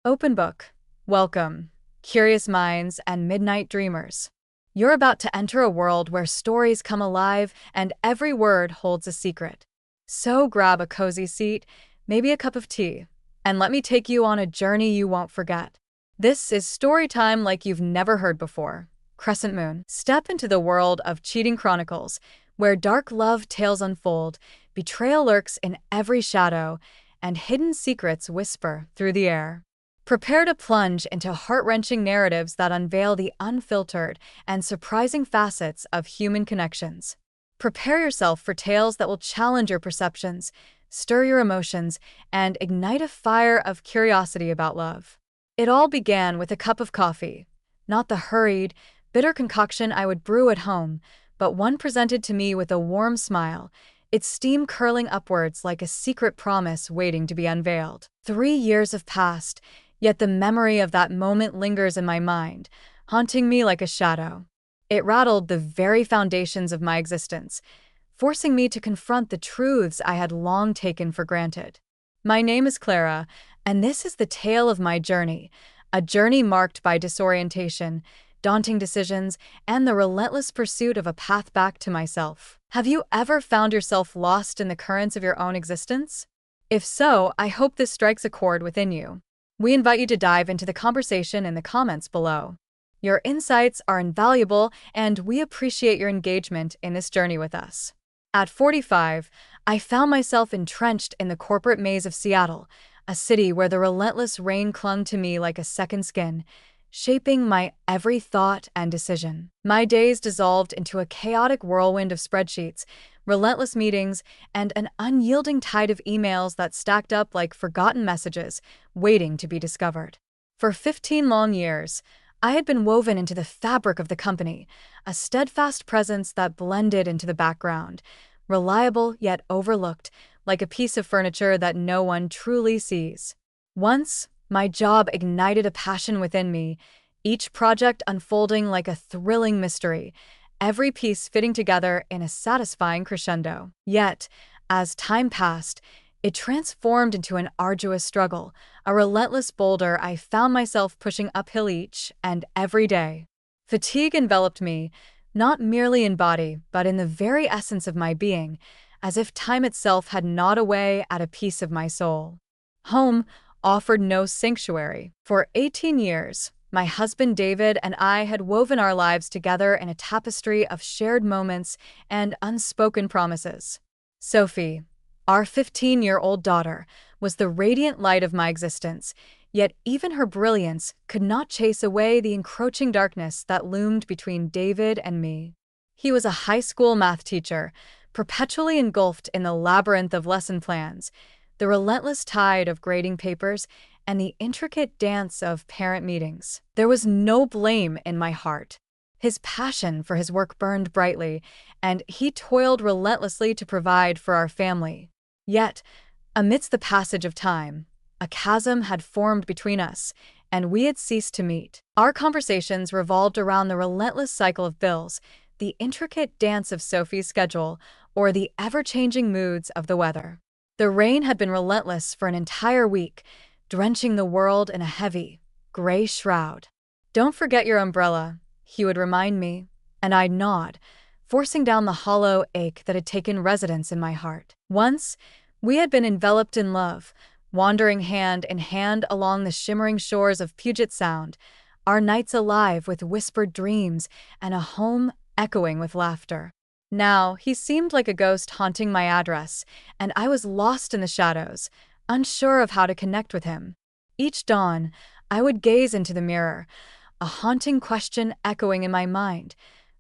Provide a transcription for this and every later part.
Open book. Welcome, curious minds and midnight dreamers. You're about to enter a world where stories come alive and every word holds a secret. So grab a cozy seat, maybe a cup of tea, and let me take you on a journey you won't forget. This is story time like you've never heard before. Crescent Moon. Step into the world of Cheating Chronicles, where dark love tales unfold, betrayal lurks in every shadow, and hidden secrets whisper through the air. Prepare to plunge into heart-wrenching narratives that unveil the unfiltered and surprising facets of human connections. Prepare yourself for tales that will challenge your perceptions, stir your emotions, and ignite a fire of curiosity about love. It all began with a cup of coffee, not the hurried, bitter concoction I would brew at home, but one presented to me with a warm smile, its steam curling upwards like a secret promise waiting to be unveiled. 3 years have passed, yet the memory of that moment lingers in my mind, haunting me like a shadow. It rattled the very foundations of my existence, forcing me to confront the truths I had long taken for granted. My name is Clara, and this is the tale of my journey, a journey marked by disorientation, daunting decisions, and the relentless pursuit of a path back to myself. Have you ever found yourself lost in the currents of your own existence? If so, I hope this strikes a chord within you. We invite you to dive into the conversation in the comments below. Your insights are invaluable, and we appreciate your engagement in this journey with us. At 45, I found myself entrenched in the corporate maze of Seattle, a city where the relentless rain clung to me like a second skin, shaping my every thought and decision. My days dissolved into a chaotic whirlwind of spreadsheets, relentless meetings, and an unyielding tide of emails that stacked up like forgotten messages, waiting to be discovered. For 15 long years, I had been woven into the fabric of the company, a steadfast presence that blended into the background, reliable yet overlooked, like a piece of furniture that no one truly sees. Once, my job ignited a passion within me, each project unfolding like a thrilling mystery, every piece fitting together in a satisfying crescendo. Yet, as time passed, it transformed into an arduous struggle, a relentless boulder I found myself pushing uphill each and every day. Fatigue enveloped me, not merely in body, but in the very essence of my being, as if time itself had gnawed away at a piece of my soul. Home offered no sanctuary. For 18 years, my husband David and I had woven our lives together in a tapestry of shared moments and unspoken promises. Sophie, our 15-year-old daughter, was the radiant light of my existence, yet even her brilliance could not chase away the encroaching darkness that loomed between David and me. He was a high school math teacher, perpetually engulfed in the labyrinth of lesson plans, the relentless tide of grading papers, and the intricate dance of parent meetings. There was no blame in my heart. His passion for his work burned brightly, and he toiled relentlessly to provide for our family. Yet, amidst the passage of time, a chasm had formed between us, and we had ceased to meet. Our conversations revolved around the relentless cycle of bills, the intricate dance of Sophie's schedule, or the ever-changing moods of the weather. The rain had been relentless for an entire week, drenching the world in a heavy, gray shroud. "Don't forget your umbrella," he would remind me, and I'd nod, forcing down the hollow ache that had taken residence in my heart. Once, we had been enveloped in love, wandering hand in hand along the shimmering shores of Puget Sound, our nights alive with whispered dreams and a home echoing with laughter. Now, he seemed like a ghost haunting my address, and I was lost in the shadows, unsure of how to connect with him. Each dawn, I would gaze into the mirror, a haunting question echoing in my mind.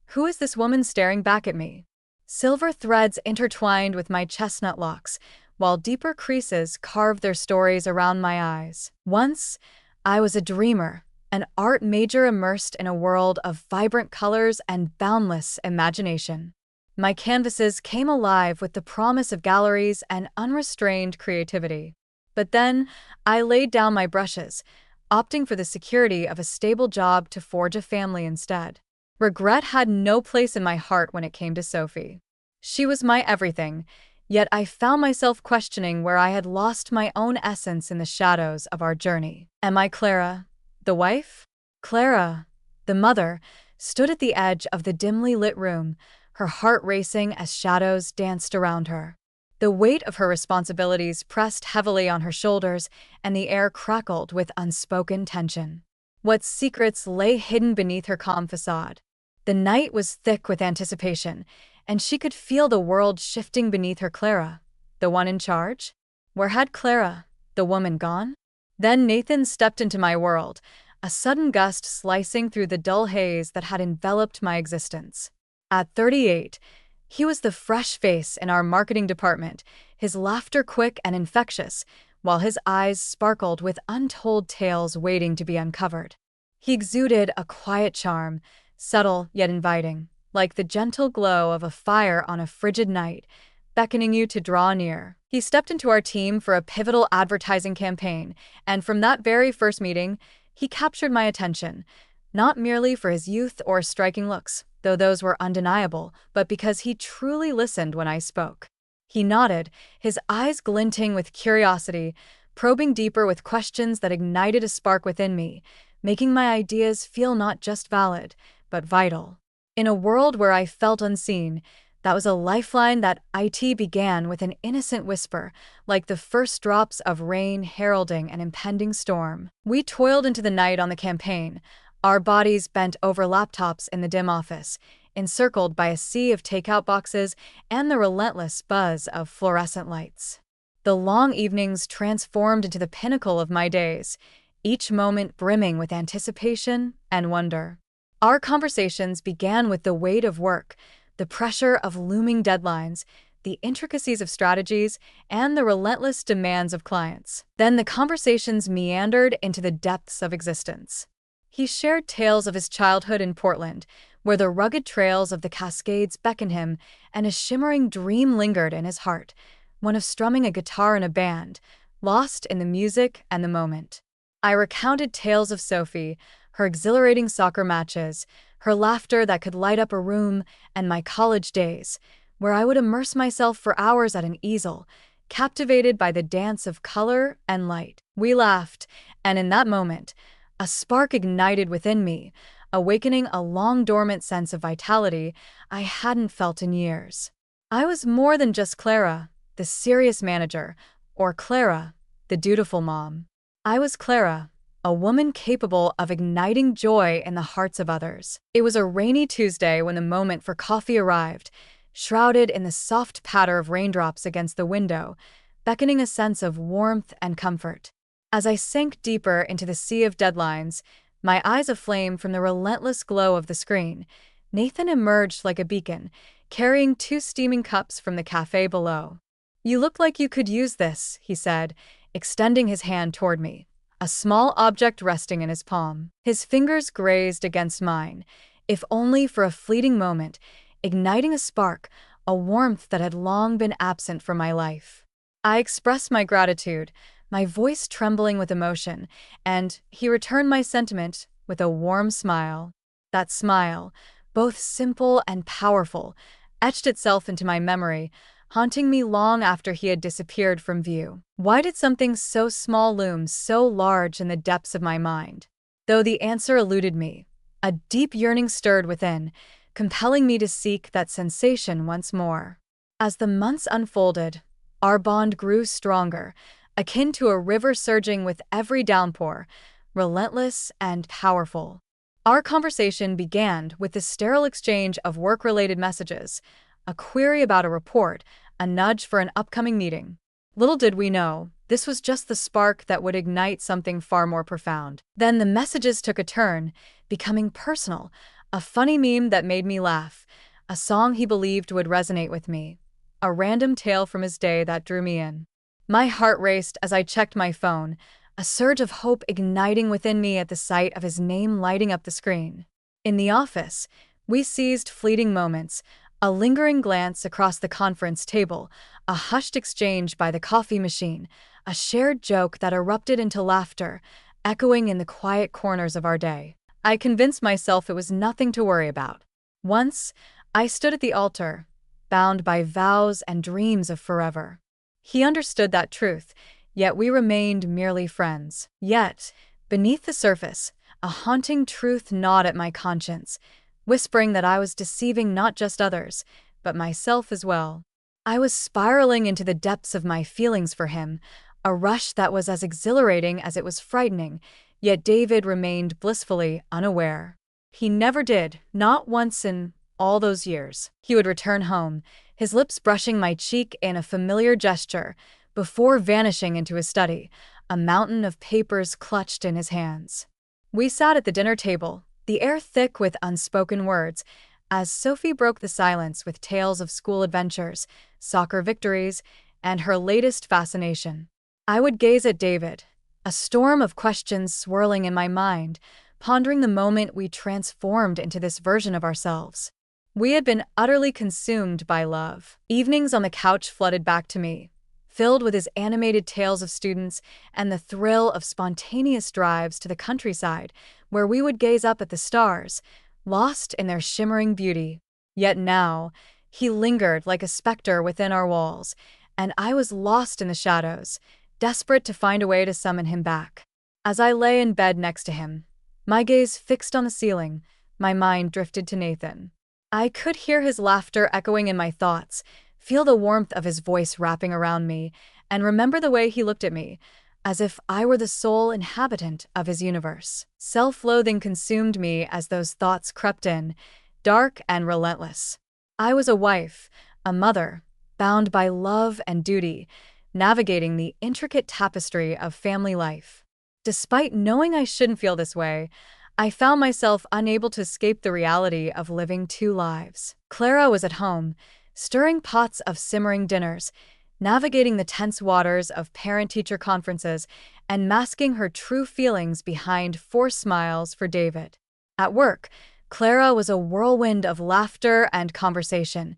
Who is this woman staring back at me? Silver threads intertwined with my chestnut locks, while deeper creases carved their stories around my eyes. Once, I was a dreamer, an art major immersed in a world of vibrant colors and boundless imagination. My canvases came alive with the promise of galleries and unrestrained creativity. But then, I laid down my brushes, opting for the security of a stable job to forge a family instead. Regret had no place in my heart when it came to Sophie. She was my everything, Yet I found myself questioning where I had lost my own essence in the shadows of our journey. Am I Clara, the wife? Clara, the mother, stood at the edge of the dimly lit room, her heart racing as shadows danced around her. The weight of her responsibilities pressed heavily on her shoulders, and the air crackled with unspoken tension. What secrets lay hidden beneath her calm facade? The night was thick with anticipation, and she could feel the world shifting beneath her. Clara, the one in charge? Where had Clara, the woman, gone? Then Nathan stepped into my world, a sudden gust slicing through the dull haze that had enveloped my existence. At 38, he was the fresh face in our marketing department, his laughter quick and infectious, while his eyes sparkled with untold tales waiting to be uncovered. He exuded a quiet charm, subtle yet inviting, like the gentle glow of a fire on a frigid night, beckoning you to draw near. He stepped into our team for a pivotal advertising campaign, and from that very first meeting, he captured my attention, not merely for his youth or striking looks, though those were undeniable, but because he truly listened when I spoke. He nodded, his eyes glinting with curiosity, probing deeper with questions that ignited a spark within me, making my ideas feel not just valid, but vital. In a world where I felt unseen, that was a lifeline. That IT began with an innocent whisper, like the first drops of rain heralding an impending storm. We toiled into the night on the campaign, our bodies bent over laptops in the dim office, encircled by a sea of takeout boxes and the relentless buzz of fluorescent lights. The long evenings transformed into the pinnacle of my days, each moment brimming with anticipation and wonder. Our conversations began with the weight of work, the pressure of looming deadlines, the intricacies of strategies, and the relentless demands of clients. Then the conversations meandered into the depths of existence. He shared tales of his childhood in Portland, where the rugged trails of the Cascades beckoned him, and a shimmering dream lingered in his heart, one of strumming a guitar in a band, lost in the music and the moment. I recounted tales of Sophie, her exhilarating soccer matches, her laughter that could light up a room, and my college days, where I would immerse myself for hours at an easel, captivated by the dance of color and light. We laughed, and in that moment, a spark ignited within me, awakening a long-dormant sense of vitality I hadn't felt in years. I was more than just Clara, the serious manager, or Clara, the dutiful mom. I was Clara, a woman capable of igniting joy in the hearts of others. It was a rainy Tuesday when the moment for coffee arrived, shrouded in the soft patter of raindrops against the window, beckoning a sense of warmth and comfort. As I sank deeper into the sea of deadlines, my eyes aflame from the relentless glow of the screen, Nathan emerged like a beacon, carrying 2 steaming cups from the cafe below. "You look like you could use this," he said, extending his hand toward me, a small object resting in his palm. His fingers grazed against mine, if only for a fleeting moment, igniting a spark, a warmth that had long been absent from my life. I expressed my gratitude, my voice trembling with emotion, and he returned my sentiment with a warm smile. That smile, both simple and powerful, etched itself into my memory, haunting me long after he had disappeared from view. Why did something so small loom so large in the depths of my mind? Though the answer eluded me, a deep yearning stirred within, compelling me to seek that sensation once more. As the months unfolded, our bond grew stronger, akin to a river surging with every downpour, relentless and powerful. Our conversation began with the sterile exchange of work-related messages, a query about a report, a nudge for an upcoming meeting. Little did we know, this was just the spark that would ignite something far more profound. Then the messages took a turn, becoming personal, a funny meme that made me laugh, a song he believed would resonate with me, a random tale from his day that drew me in. My heart raced as I checked my phone, a surge of hope igniting within me at the sight of his name lighting up the screen. In the office, we seized fleeting moments, a lingering glance across the conference table, a hushed exchange by the coffee machine, a shared joke that erupted into laughter, echoing in the quiet corners of our day. I convinced myself it was nothing to worry about. Once, I stood at the altar, bound by vows and dreams of forever. He understood that truth, yet we remained merely friends. Yet, beneath the surface, a haunting truth gnawed at my conscience, whispering that I was deceiving not just others, but myself as well. I was spiraling into the depths of my feelings for him, a rush that was as exhilarating as it was frightening, yet David remained blissfully unaware. He never did, not once in all those years. He would return home, his lips brushing my cheek in a familiar gesture, before vanishing into his study, a mountain of papers clutched in his hands. We sat at the dinner table, the air thick with unspoken words, as Sophie broke the silence with tales of school adventures, soccer victories, and her latest fascination. I would gaze at David, a storm of questions swirling in my mind, pondering the moment we transformed into this version of ourselves. We had been utterly consumed by love. Evenings on the couch flooded back to me, filled with his animated tales of students and the thrill of spontaneous drives to the countryside, where we would gaze up at the stars, lost in their shimmering beauty. Yet now, he lingered like a specter within our walls, and I was lost in the shadows, desperate to find a way to summon him back. As I lay in bed next to him, my gaze fixed on the ceiling, my mind drifted to Nathan. I could hear his laughter echoing in my thoughts, feel the warmth of his voice wrapping around me, and remember the way he looked at me, as if I were the sole inhabitant of his universe. Self-loathing consumed me as those thoughts crept in, dark and relentless. I was a wife, a mother, bound by love and duty, navigating the intricate tapestry of family life. Despite knowing I shouldn't feel this way, I found myself unable to escape the reality of living two lives. Clara was at home, stirring pots of simmering dinners, navigating the tense waters of parent-teacher conferences, and masking her true feelings behind forced smiles for David. At work, Clara was a whirlwind of laughter and conversation,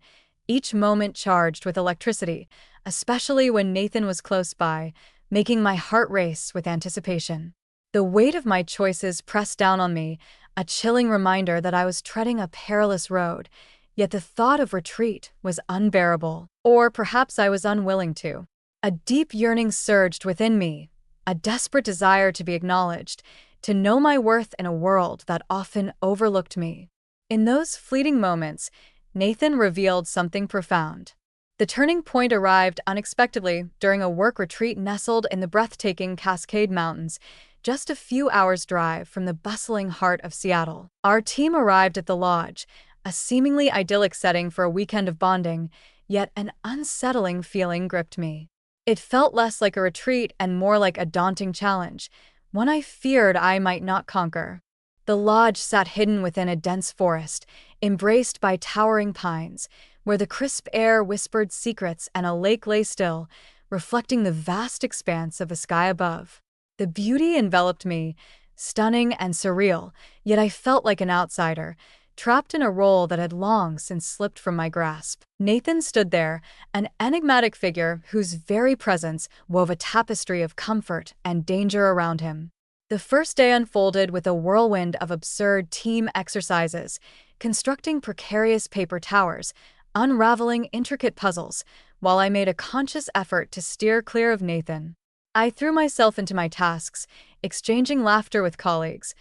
each moment charged with electricity, especially when Nathan was close by, making my heart race with anticipation. The weight of my choices pressed down on me, a chilling reminder that I was treading a perilous road, yet the thought of retreat was unbearable. Or perhaps I was unwilling to. A deep yearning surged within me, a desperate desire to be acknowledged, to know my worth in a world that often overlooked me. In those fleeting moments, Nathan revealed something profound. The turning point arrived unexpectedly during a work retreat nestled in the breathtaking Cascade Mountains, just a few hours' drive from the bustling heart of Seattle. Our team arrived at the lodge, a seemingly idyllic setting for a weekend of bonding, yet an unsettling feeling gripped me. It felt less like a retreat and more like a daunting challenge, one I feared I might not conquer. The lodge sat hidden within a dense forest, embraced by towering pines, where the crisp air whispered secrets and a lake lay still, reflecting the vast expanse of the sky above. The beauty enveloped me, stunning and surreal, yet I felt like an outsider, trapped in a role that had long since slipped from my grasp. Nathan stood there, an enigmatic figure whose very presence wove a tapestry of comfort and danger around him. The first day unfolded with a whirlwind of absurd team exercises, constructing precarious paper towers, unraveling intricate puzzles, while I made a conscious effort to steer clear of Nathan. I threw myself into my tasks, exchanging laughter with colleagues,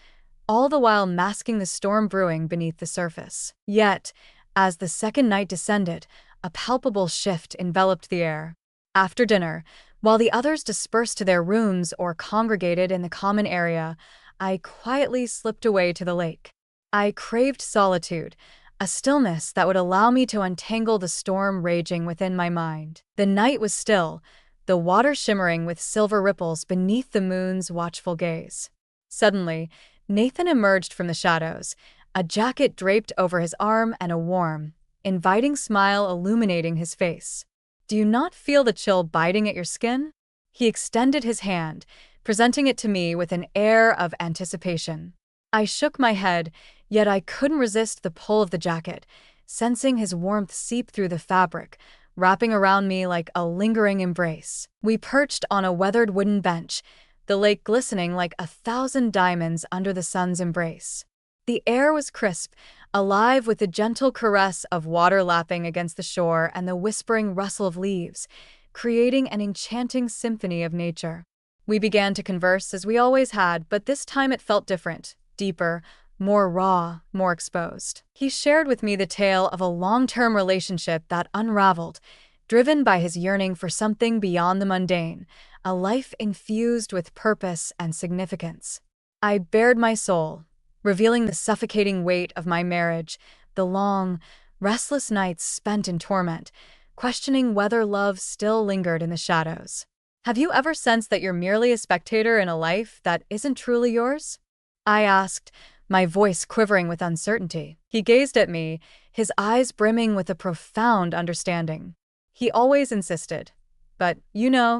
all the while masking the storm brewing beneath the surface. Yet, as the second night descended, a palpable shift enveloped the air. After dinner, while the others dispersed to their rooms or congregated in the common area, I quietly slipped away to the lake. I craved solitude, a stillness that would allow me to untangle the storm raging within my mind. The night was still, the water shimmering with silver ripples beneath the moon's watchful gaze. Suddenly, Nathan emerged from the shadows, a jacket draped over his arm and a warm, inviting smile illuminating his face. "Do you not feel the chill biting at your skin?" He extended his hand, presenting it to me with an air of anticipation. I shook my head, yet I couldn't resist the pull of the jacket, sensing his warmth seep through the fabric, wrapping around me like a lingering embrace. We perched on a weathered wooden bench, the lake glistening like 1,000 diamonds under the sun's embrace. The air was crisp, alive with the gentle caress of water lapping against the shore and the whispering rustle of leaves, creating an enchanting symphony of nature. We began to converse as we always had, but this time it felt different, deeper, more raw, more exposed. He shared with me the tale of a long-term relationship that unraveled, driven by his yearning for something beyond the mundane, a life infused with purpose and significance. I bared my soul, revealing the suffocating weight of my marriage, the long, restless nights spent in torment, questioning whether love still lingered in the shadows. Have you ever sensed that you're merely a spectator in a life that isn't truly yours? I asked, my voice quivering with uncertainty. He gazed at me, his eyes brimming with a profound understanding. He always insisted, "But,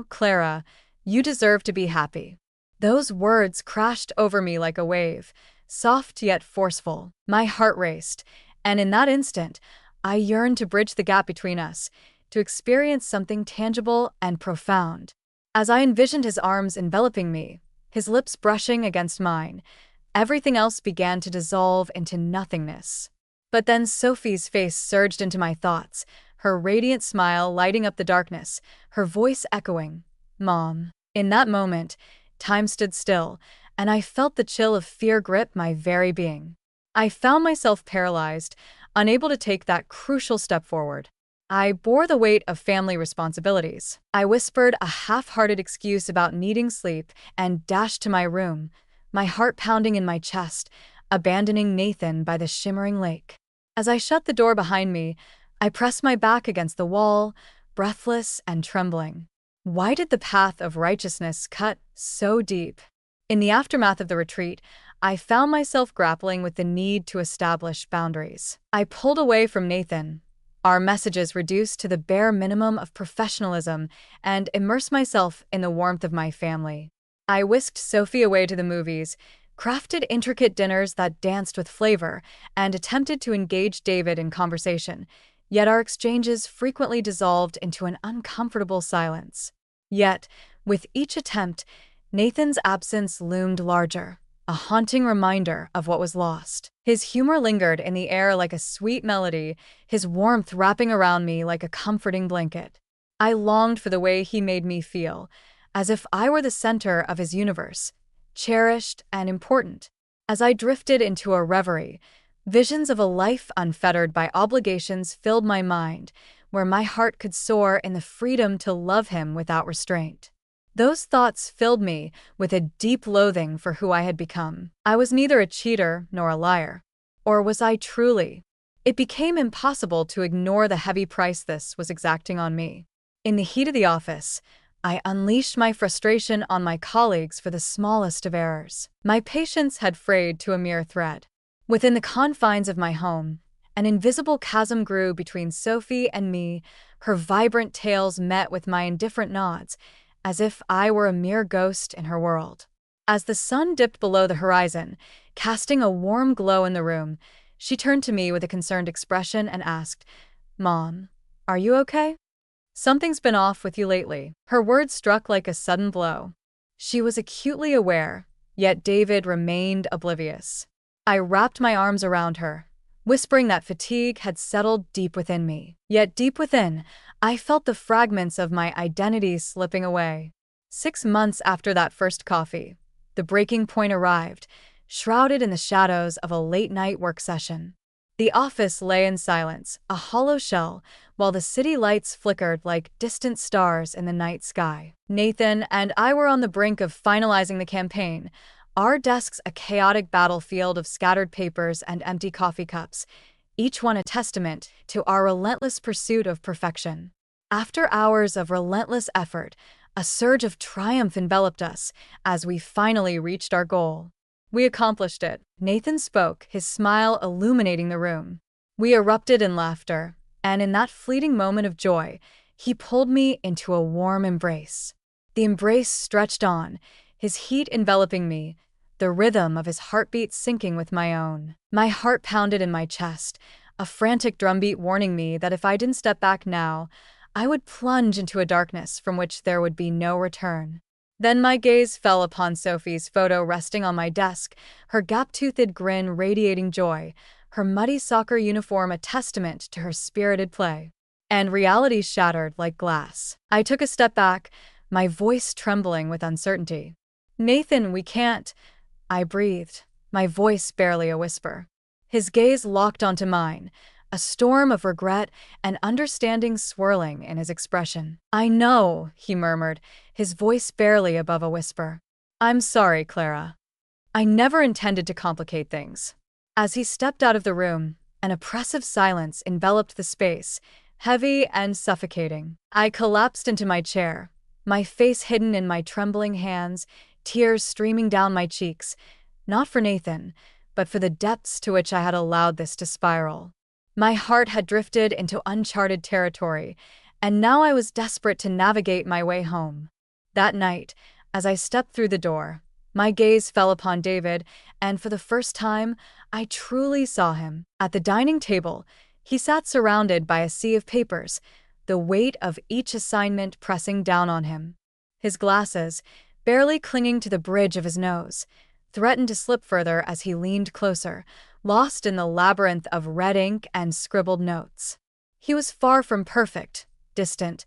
Clara, you deserve to be happy." Those words crashed over me like a wave, soft yet forceful. My heart raced, and in that instant, I yearned to bridge the gap between us, to experience something tangible and profound. As I envisioned his arms enveloping me, his lips brushing against mine, everything else began to dissolve into nothingness. But then Sophie's face surged into my thoughts, her radiant smile lighting up the darkness, her voice echoing, "Mom." In that moment, time stood still, and I felt the chill of fear grip my very being. I found myself paralyzed, unable to take that crucial step forward. I bore the weight of family responsibilities. I whispered a half-hearted excuse about needing sleep and dashed to my room, my heart pounding in my chest, abandoning Nathan by the shimmering lake. As I shut the door behind me, I pressed my back against the wall, breathless and trembling. Why did the path of righteousness cut so deep? In the aftermath of the retreat, I found myself grappling with the need to establish boundaries. I pulled away from Nathan, our messages reduced to the bare minimum of professionalism, and immersed myself in the warmth of my family. I whisked Sophie away to the movies, crafted intricate dinners that danced with flavor, and attempted to engage David in conversation, yet our exchanges frequently dissolved into an uncomfortable silence. Yet, with each attempt, Nathan's absence loomed larger, a haunting reminder of what was lost. His humor lingered in the air like a sweet melody, his warmth wrapping around me like a comforting blanket. I longed for the way he made me feel, as if I were the center of his universe, cherished and important. As I drifted into a reverie, visions of a life unfettered by obligations filled my mind, where my heart could soar in the freedom to love him without restraint. Those thoughts filled me with a deep loathing for who I had become. I was neither a cheater nor a liar. Or was I truly? It became impossible to ignore the heavy price this was exacting on me. In the heat of the office, I unleashed my frustration on my colleagues for the smallest of errors. My patience had frayed to a mere thread. Within the confines of my home, an invisible chasm grew between Sophie and me, her vibrant tales met with my indifferent nods, as if I were a mere ghost in her world. As the sun dipped below the horizon, casting a warm glow in the room, she turned to me with a concerned expression and asked, "Mom, are you okay? Something's been off with you lately." Her words struck like a sudden blow. She was acutely aware, yet David remained oblivious. I wrapped my arms around her, whispering that fatigue had settled deep within me. Yet deep within, I felt the fragments of my identity slipping away. 6 months after that first coffee, the breaking point arrived, shrouded in the shadows of a late-night work session. The office lay in silence, a hollow shell, while the city lights flickered like distant stars in the night sky. Nathan and I were on the brink of finalizing the campaign, our desks a chaotic battlefield of scattered papers and empty coffee cups, each one a testament to our relentless pursuit of perfection. After hours of relentless effort, a surge of triumph enveloped us as we finally reached our goal. "We accomplished it," Nathan spoke, his smile illuminating the room. We erupted in laughter, and in that fleeting moment of joy, he pulled me into a warm embrace. The embrace stretched on, his heat enveloping me, the rhythm of his heartbeat syncing with my own. My heart pounded in my chest, a frantic drumbeat warning me that if I didn't step back now, I would plunge into a darkness from which there would be no return. Then my gaze fell upon Sophie's photo resting on my desk, her gap-toothed grin radiating joy, her muddy soccer uniform a testament to her spirited play. And reality shattered like glass. I took a step back, my voice trembling with uncertainty. "Nathan, we can't," I breathed, my voice barely a whisper. His gaze locked onto mine, a storm of regret and understanding swirling in his expression. "I know," he murmured, his voice barely above a whisper. "I'm sorry, Clara. I never intended to complicate things." As he stepped out of the room, an oppressive silence enveloped the space, heavy and suffocating. I collapsed into my chair, my face hidden in my trembling hands, tears streaming down my cheeks, not for Nathan, but for the depths to which I had allowed this to spiral. My heart had drifted into uncharted territory, and now I was desperate to navigate my way home. That night, as I stepped through the door, my gaze fell upon David, and for the first time, I truly saw him. At the dining table, he sat surrounded by a sea of papers, the weight of each assignment pressing down on him. His glasses, barely clinging to the bridge of his nose, threatened to slip further as he leaned closer, lost in the labyrinth of red ink and scribbled notes. He was far from perfect, distant,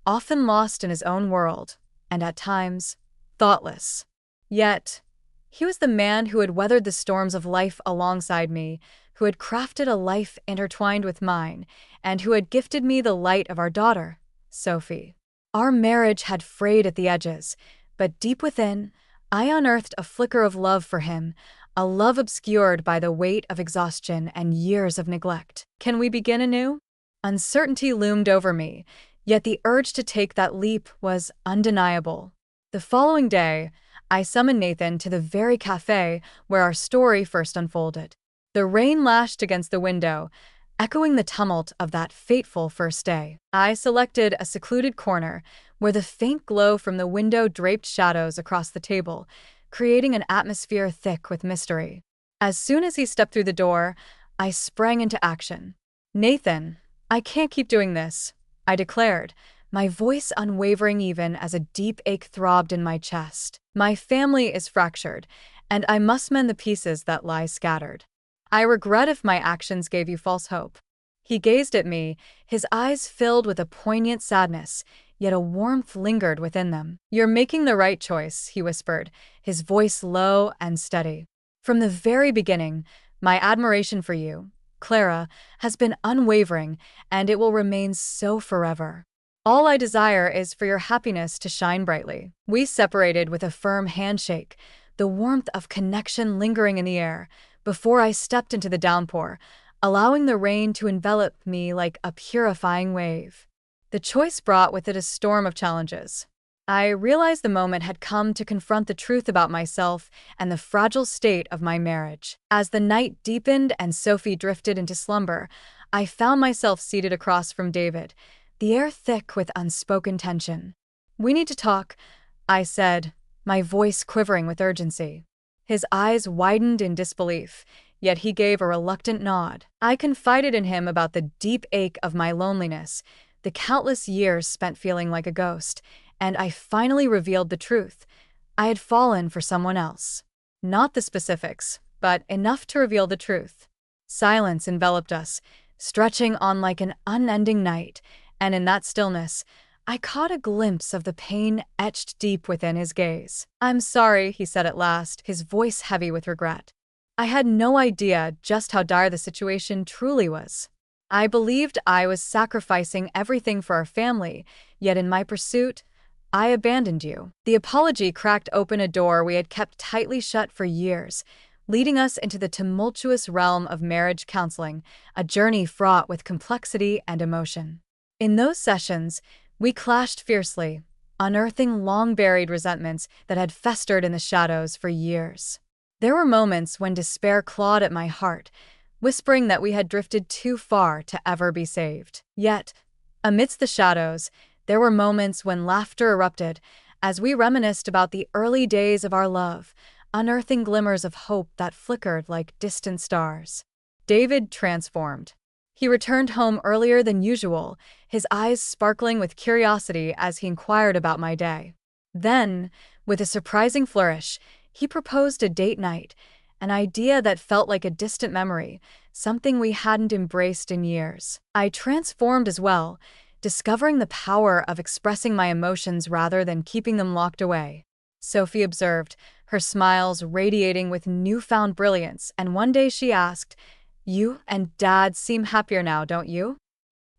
often lost in his own world, and at times, thoughtless. Yet, he was the man who had weathered the storms of life alongside me, who had crafted a life intertwined with mine, and who had gifted me the light of our daughter, Sophie. Our marriage had frayed at the edges, but deep within, I unearthed a flicker of love for him, a love obscured by the weight of exhaustion and years of neglect. "Can we begin anew?" Uncertainty loomed over me, yet the urge to take that leap was undeniable. The following day, I summoned Nathan to the very cafe where our story first unfolded. The rain lashed against the window, echoing the tumult of that fateful first day. I selected a secluded corner where the faint glow from the window draped shadows across the table, creating an atmosphere thick with mystery. As soon as he stepped through the door, I sprang into action. "Nathan, I can't keep doing this," I declared, my voice unwavering even as a deep ache throbbed in my chest. "My family is fractured, and I must mend the pieces that lie scattered. I regret if my actions gave you false hope." He gazed at me, his eyes filled with a poignant sadness, yet a warmth lingered within them. "You're making the right choice," he whispered, his voice low and steady. "From the very beginning, my admiration for you, Clara, has been unwavering, and it will remain so forever. All I desire is for your happiness to shine brightly." We separated with a firm handshake, the warmth of connection lingering in the air, before I stepped into the downpour, allowing the rain to envelop me like a purifying wave. The choice brought with it a storm of challenges. I realized the moment had come to confront the truth about myself and the fragile state of my marriage. As the night deepened and Sophie drifted into slumber, I found myself seated across from David, the air thick with unspoken tension. "We need to talk," I said, my voice quivering with urgency. His eyes widened in disbelief, yet he gave a reluctant nod. I confided in him about the deep ache of my loneliness, the countless years spent feeling like a ghost, and I finally revealed the truth. I had fallen for someone else. Not the specifics, but enough to reveal the truth. Silence enveloped us, stretching on like an unending night, and in that stillness, I caught a glimpse of the pain etched deep within his gaze. "I'm sorry," he said at last, his voice heavy with regret. "I had no idea just how dire the situation truly was. I believed I was sacrificing everything for our family, yet in my pursuit, I abandoned you." The apology cracked open a door we had kept tightly shut for years, leading us into the tumultuous realm of marriage counseling, a journey fraught with complexity and emotion. In those sessions, we clashed fiercely, unearthing long-buried resentments that had festered in the shadows for years. There were moments when despair clawed at my heart, whispering that we had drifted too far to ever be saved. Yet, amidst the shadows, there were moments when laughter erupted as we reminisced about the early days of our love, unearthing glimmers of hope that flickered like distant stars. David transformed. He returned home earlier than usual, his eyes sparkling with curiosity as he inquired about my day. Then, with a surprising flourish, he proposed a date night, an idea that felt like a distant memory, something we hadn't embraced in years. I transformed as well, discovering the power of expressing my emotions rather than keeping them locked away. Sophie observed, her smiles radiating with newfound brilliance, and one day she asked, "You and Dad seem happier now, don't you?"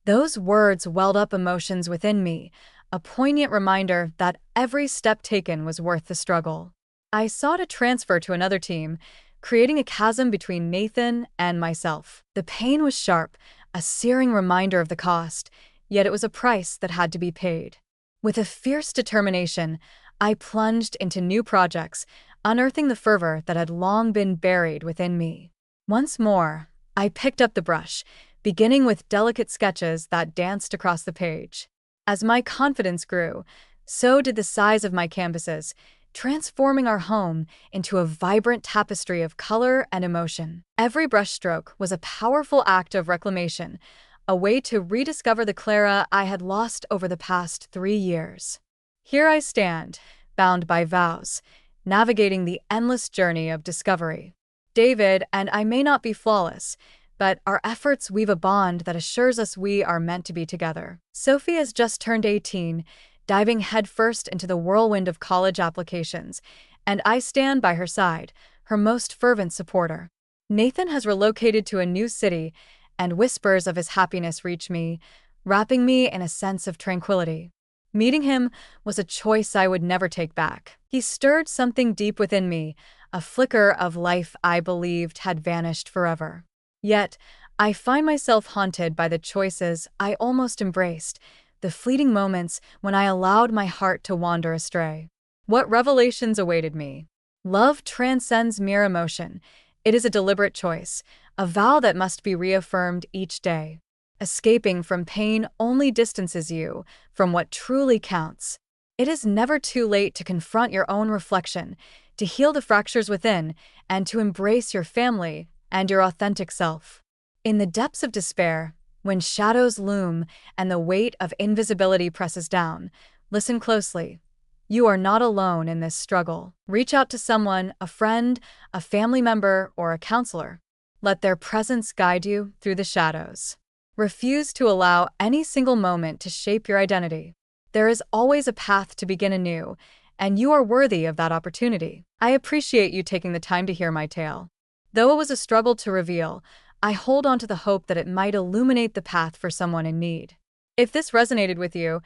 Those words welled up emotions within me, a poignant reminder that every step taken was worth the struggle. I sought a transfer to another team, creating a chasm between Nathan and myself. The pain was sharp, a searing reminder of the cost, yet it was a price that had to be paid. With a fierce determination, I plunged into new projects, unearthing the fervor that had long been buried within me. Once more, I picked up the brush, beginning with delicate sketches that danced across the page. As my confidence grew, so did the size of my canvases, transforming our home into a vibrant tapestry of color and emotion. Every brushstroke was a powerful act of reclamation, a way to rediscover the Clara I had lost over the past 3 years. Here I stand, bound by vows, navigating the endless journey of discovery. David and I may not be flawless, but our efforts weave a bond that assures us we are meant to be together. Sophie has just turned 18, diving headfirst into the whirlwind of college applications, and I stand by her side, her most fervent supporter. Nathan has relocated to a new city, and whispers of his happiness reach me, wrapping me in a sense of tranquility. Meeting him was a choice I would never take back. He stirred something deep within me, a flicker of life I believed had vanished forever. Yet, I find myself haunted by the choices I almost embraced, the fleeting moments when I allowed my heart to wander astray. What revelations awaited me? Love transcends mere emotion. It is a deliberate choice, a vow that must be reaffirmed each day. Escaping from pain only distances you from what truly counts. It is never too late to confront your own reflection, to heal the fractures within, and to embrace your family and your authentic self. In the depths of despair, when shadows loom and the weight of invisibility presses down, listen closely. You are not alone in this struggle. Reach out to someone, a friend, a family member, or a counselor. Let their presence guide you through the shadows. Refuse to allow any single moment to shape your identity. There is always a path to begin anew, and you are worthy of that opportunity. I appreciate you taking the time to hear my tale. Though it was a struggle to reveal, I hold on to the hope that it might illuminate the path for someone in need. If this resonated with you,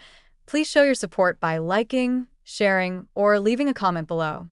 please show your support by liking, sharing, or leaving a comment below.